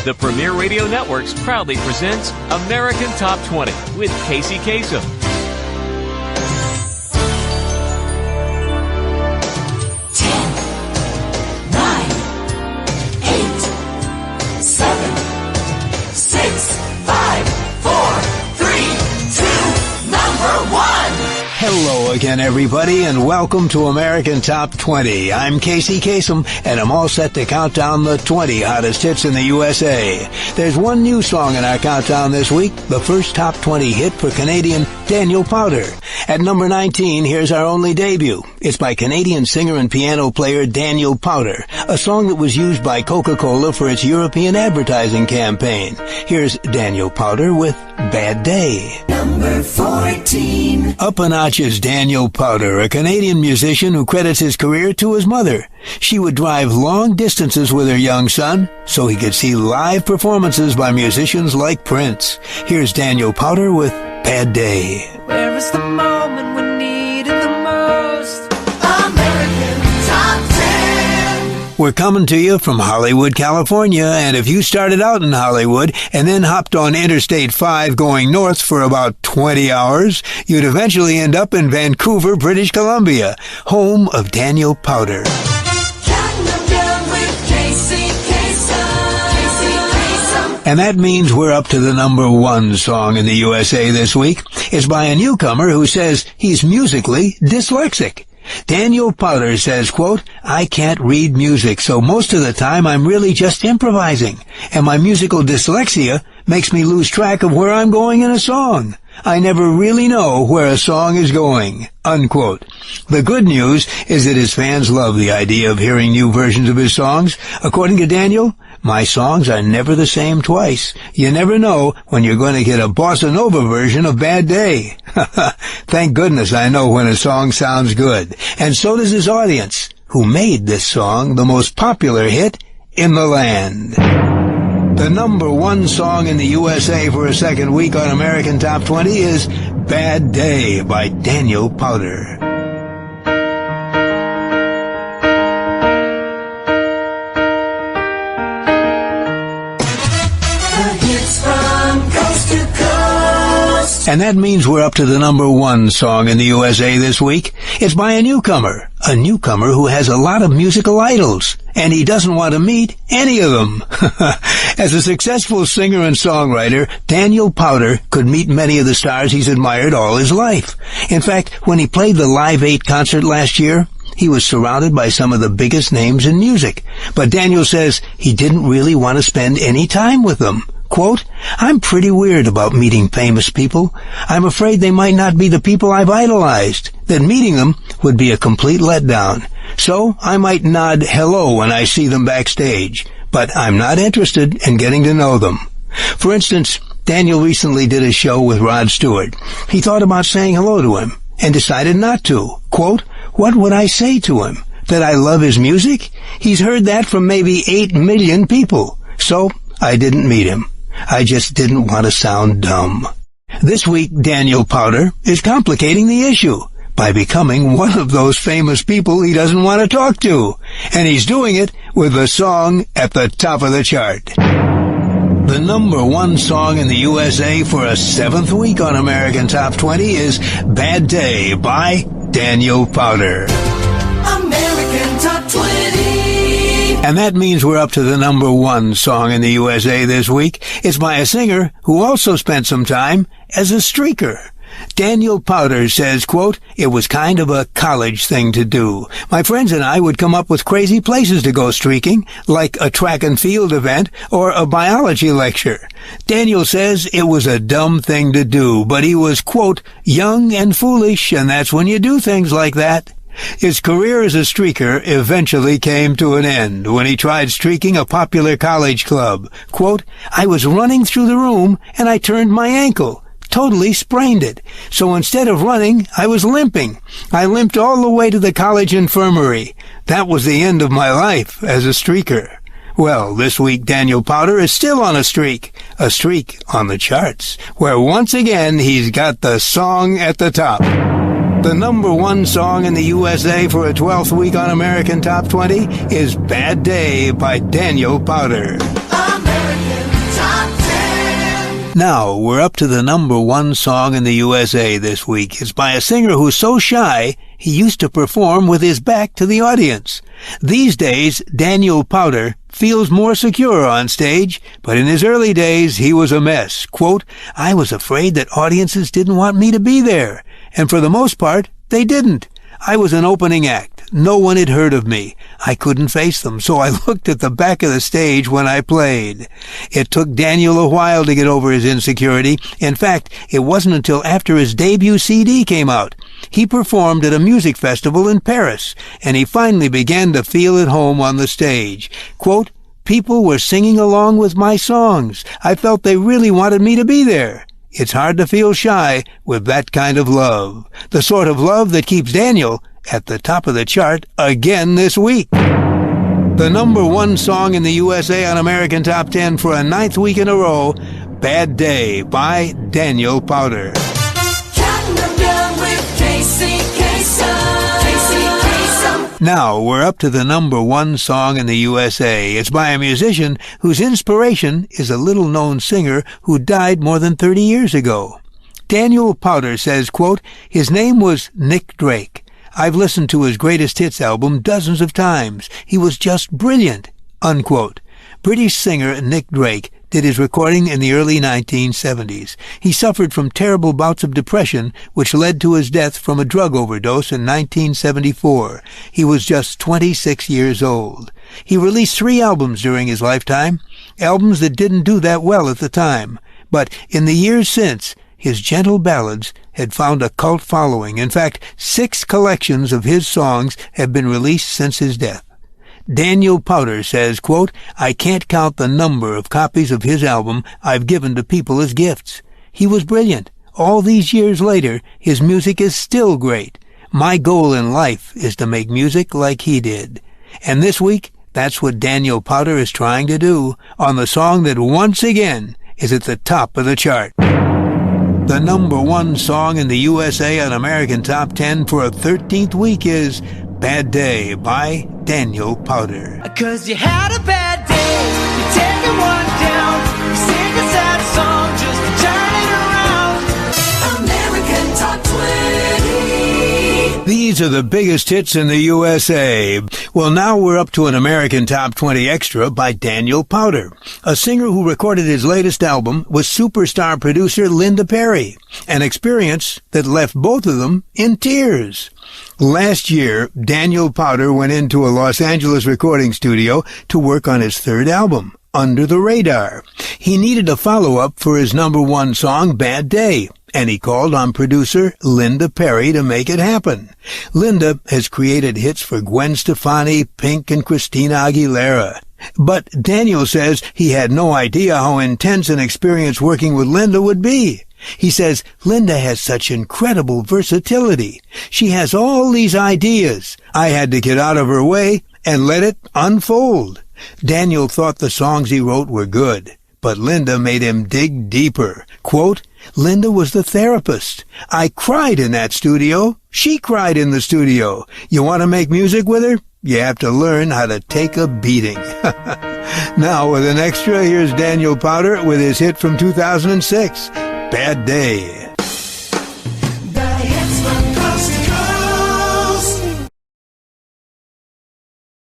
The Premier Radio Networks proudly presents American Top 20 with Kasem. 10, 9, 8, 7, 6, 5, 4, 3, 2, number 1. Hello again, everybody, and welcome to American Top 20. I'm Kasem, and I'm all set to count down the 20 hottest hits in the USA. There's one new song in our countdown this week, the first top 20 hit for Canadian Daniel Powter. At number 19, here's our only debut. It's by Canadian singer and piano player Daniel Powter, a song that was used by Coca-Cola for its European advertising campaign. Here's Daniel Powter with Bad Day. Number 14. Up a notch is Daniel Powter, a Canadian musician who credits his career to his mother. She would drive long distances with her young son so he could see live performances by musicians like Prince. Here's Daniel Powter with Bad Day. Where is the moment we need it the most? American Top 10. We're coming to you from Hollywood, California, and if you started out in Hollywood and then hopped on Interstate 5 going north for about 20 hours, you'd eventually end up in Vancouver, British Columbia, home of Daniel Powter. Counting them down with Kasem. And that means we're up to the number 1 song in the USA this week. It's by a newcomer who says he's musically dyslexic. Daniel Powter says, quote, I can't read music, so most of the time I'm really just improvising, and my musical dyslexia makes me lose track of where I'm going in a song. I never really know where a song is going, unquote. The good news is that his fans love the idea of hearing new versions of his songs. According to Daniel, my songs are never the same twice. You never know when you're going to get a bossa nova version of Bad Day. Thank goodness I know when a song sounds good. And so does his audience, who made this song the most popular hit in the land. The number 1 song in the USA for a second week on American Top 20 is Bad Day by Daniel Powter. And that means we're up to the number 1 song in the USA this week. It's by a newcomer who has a lot of musical idols, and he doesn't want to meet any of them. As a successful singer and songwriter, Daniel Powter could meet many of the stars he's admired all his life. In fact, when he played the Live 8 concert last year, he was surrounded by some of the biggest names in music. But Daniel says he didn't really want to spend any time with them. Quote, I'm pretty weird about meeting famous people. I'm afraid they might not be the people I've idolized, that meeting them would be a complete letdown. So I might nod hello when I see them backstage, but I'm not interested in getting to know them. For instance, Daniel recently did a show with Rod Stewart. He thought about saying hello to him and decided not to. Quote, what would I say to him? That I love his music? He's heard that from maybe 8 million people. So I didn't meet him. I just didn't want to sound dumb. This week, Daniel Powter is complicating the issue by becoming one of those famous people he doesn't want to talk to. And he's doing it with a song at the top of the chart. The number 1 song in the USA for a 7th week on American Top 20 is Bad Day by Daniel Powter. American Top 20. And that means we're up to the number 1 song in the USA this week. It's by a singer who also spent some time as a streaker. Daniel Powter says, quote, it was kind of a college thing to do. My friends and I would come up with crazy places to go streaking, like a track and field event or a biology lecture. Daniel says it was a dumb thing to do, but he was, quote, young and foolish, and that's when you do things like that. His career as a streaker eventually came to an end when he tried streaking a popular college club. Quote, I was running through the room and I turned my ankle. Totally sprained it. So instead of running, I was limping. I limped all the way to the college infirmary. That was the end of my life as a streaker. Well, this week Daniel Powter is still on a streak on the charts, where once again he's got the song at the top. The number 1 song in the USA for a 12th week on American Top 20 is Bad Day by Daniel Powter. American Now, we're up to the number one song in the USA this week. It's by a singer who's so shy, he used to perform with his back to the audience. These days, Daniel Powter feels more secure on stage, but in his early days, he was a mess. Quote, I was afraid that audiences didn't want me to be there, and for the most part, they didn't. I was an opening act. No one had heard of me. I couldn't face them, so I looked at the back of the stage when I played. It took Daniel a while to get over his insecurity. In fact, it wasn't until after his debut CD came out. He performed at a music festival in Paris, and he finally began to feel at home on the stage. Quote, people were singing along with my songs. I felt they really wanted me to be there. It's hard to feel shy with that kind of love. The sort of love that keeps Daniel at the top of the chart again this week. The number one song in the USA on American Top 10 for a ninth week in a row, Bad Day by Daniel Powter. Counting them down with Casey Kasem. Casey Kasem. Now we're up to the number one song in the USA. It's by a musician whose inspiration is a little-known singer who died more than 30 years ago. Daniel Powter says, quote, his name was Nick Drake. I've listened to his greatest hits album dozens of times. He was just brilliant, unquote. British singer Nick Drake did his recording in the early 1970s. He suffered from terrible bouts of depression, which led to his death from a drug overdose in 1974. He was just 26 years old. He released 3 albums during his lifetime, albums that didn't do that well at the time. But in the years since, his gentle ballads had found a cult following. In fact, 6 collections of his songs have been released since his death. Daniel Powter says, quote, I can't count the number of copies of his album I've given to people as gifts. He was brilliant. All these years later, his music is still great. My goal in life is to make music like he did. And this week, that's what Daniel Powter is trying to do on the song that once again is at the top of the chart. The number one song in the USA on American Top 10 for a 13th week is Bad Day by Daniel Powter. 'Cause you had a bad day, you're taking one down, you sing a sad song just to turn it around. American Top 20. These are the biggest hits in the USA. Well, now we're up to an American Top 20 Extra by Daniel Powter, a singer who recorded his latest album with superstar producer Linda Perry, an experience that left both of them in tears. Last year, Daniel Powter went into a Los Angeles recording studio to work on his third album, Under the Radar. He needed a follow-up for his number one song, Bad Day, and he called on producer Linda Perry to make it happen. Linda has created hits for Gwen Stefani, Pink, and Christina Aguilera. But Daniel says he had no idea how intense an experience working with Linda would be. He says Linda has such incredible versatility. She has all these ideas. I had to get out of her way and let it unfold. Daniel thought the songs he wrote were good, but Linda made him dig deeper. Quote, Linda was the therapist. I cried in that studio. She cried in the studio. You want to make music with her? You have to learn how to take a beating. Now, with an extra, here's Daniel Powter with his hit from 2006, Bad Day.